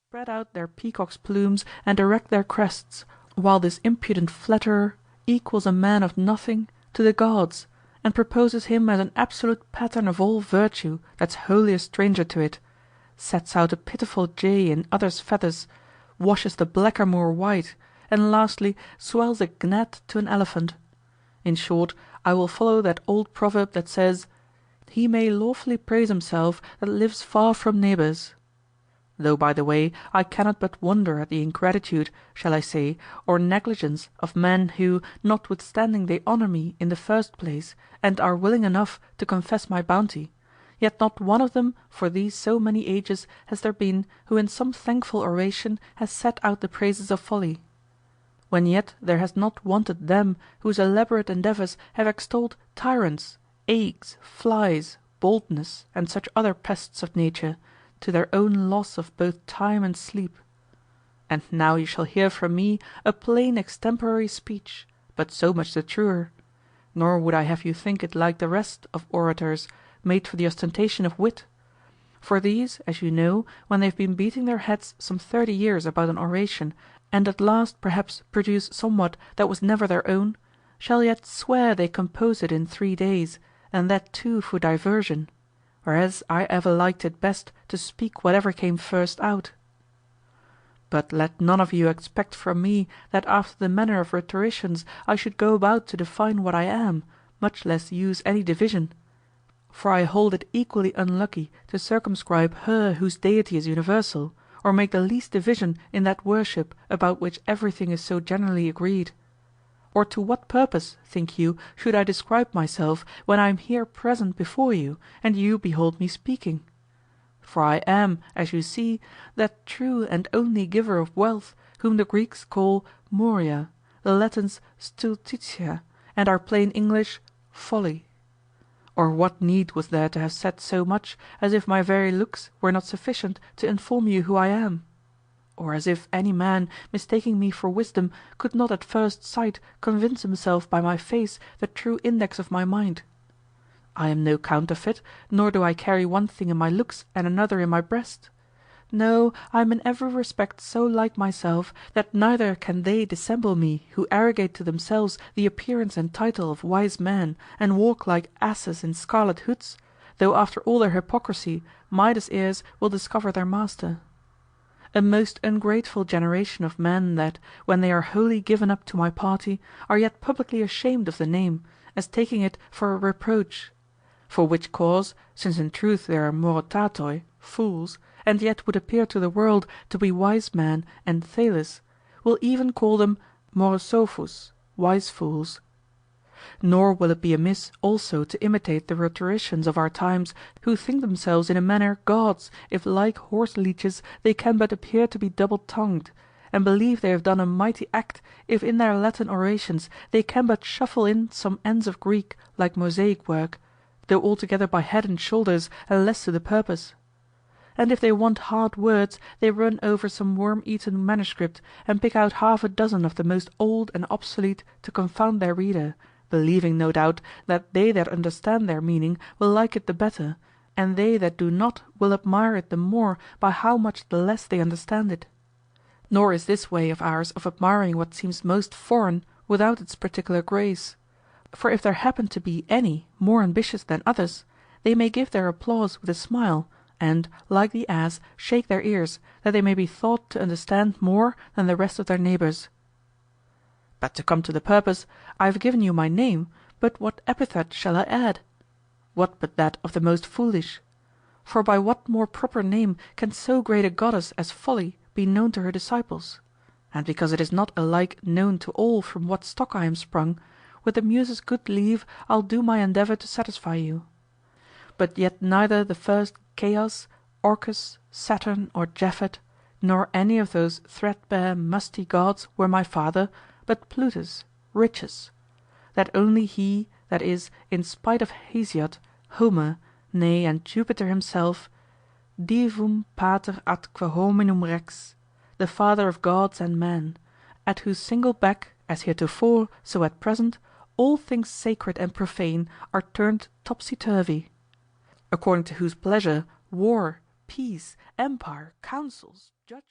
spread out their peacocks' plumes and erect their crests, while this impudent flatterer equals a man of nothing to the gods, and proposes him as an absolute pattern of all virtue that's wholly a stranger to it, sets out a pitiful jay in others' feathers, washes the blackamoor white, and lastly swells a gnat to an elephant. In short, I will follow that old proverb that says, "He may lawfully praise himself that lives far from neighbours." Though, by the way, I cannot but wonder at the ingratitude, shall I say, or negligence of men who, notwithstanding they honour me in the first place, and are willing enough to confess my bounty, yet not one of them for these so many ages has there been who in some thankful oration has set out the praises of folly; when yet there has not wanted them whose elaborate endeavours have extolled tyrants, agues, flies, boldness, and such other pests of nature, to their own loss of both time and sleep. And now you shall hear from me a plain extemporary speech, but so much the truer; nor would I have you think it like the rest of orators, made for the ostentation of wit. For these, as you know, when they have been beating their heads some 30 years about an oration, and at last perhaps produce somewhat that was never their own, shall yet swear they compose it in 3 days, and that too for diversion; whereas I ever liked it best to speak whatever came first out. But let none of you expect from me that after the manner of rhetoricians I should go about to define what I am, much less use any division. For I hold it equally unlucky to circumscribe her whose deity is universal, or make the least division in that worship about which everything is so generally agreed. Or to what purpose, think you, should I describe myself when I am here present before you, and you behold me speaking? For I am, as you see, that true and only giver of wealth whom the Greeks call Moria, the Latins Stultitiae, and our plain English Folly. Or what need was there to have said so much, as if my very looks were not sufficient to inform you who I am? Or as if any man, mistaking me for wisdom, could not at first sight convince himself by my face the true index of my mind? I am no counterfeit, nor do I carry one thing in my looks and another in my breast. No, I am in every respect so like myself that neither can they dissemble me who arrogate to themselves the appearance and title of wise men and walk like asses in scarlet hoods, though after all their hypocrisy Midas' ears will discover their master. A most ungrateful generation of men that, when they are wholly given up to my party, are yet publicly ashamed of the name, as taking it for a reproach; for which cause, since in truth they are morotatoi, fools, and yet would appear to the world to be wise men and Thales, will even call them morosophus, wise fools. Nor will it be amiss also to imitate the rhetoricians of our times, who think themselves in a manner gods if like horse leeches they can but appear to be double-tongued, and believe they have done a mighty act if in their Latin orations they can but shuffle in some ends of Greek like mosaic work, though altogether by head and shoulders and less to the purpose. And if they want hard words they run over some worm-eaten manuscript and pick out half a dozen of the most old and obsolete to confound their reader, believing no doubt that they that understand their meaning will like it the better, and they that do not will admire it the more by how much the less they understand it. Nor is this way of ours of admiring what seems most foreign without its particular grace. For if there happen to be any more ambitious than others, they may give their applause with a smile, and, like the ass, shake their ears, that they may be thought to understand more than the rest of their neighbours. But to come to the purpose, I have given you my name, but what epithet shall I add? What but that of the most foolish? For by what more proper name can so great a goddess as Folly be known to her disciples? And because it is not alike known to all from what stock I am sprung, with the Muses' good leave I'll do my endeavour to satisfy you. But yet neither the first Chaos, Orcus, Saturn, or Japhet, nor any of those threadbare musty gods were my father, but Plutus, Riches, that only he, that is, in spite of Hesiod, Homer, nay, and Jupiter himself, divum pater atque hominum rex, the father of gods and men, at whose single back, as heretofore, so at present, all things sacred and profane are turned topsy-turvy; according to whose pleasure war, peace, empire, councils, judgment,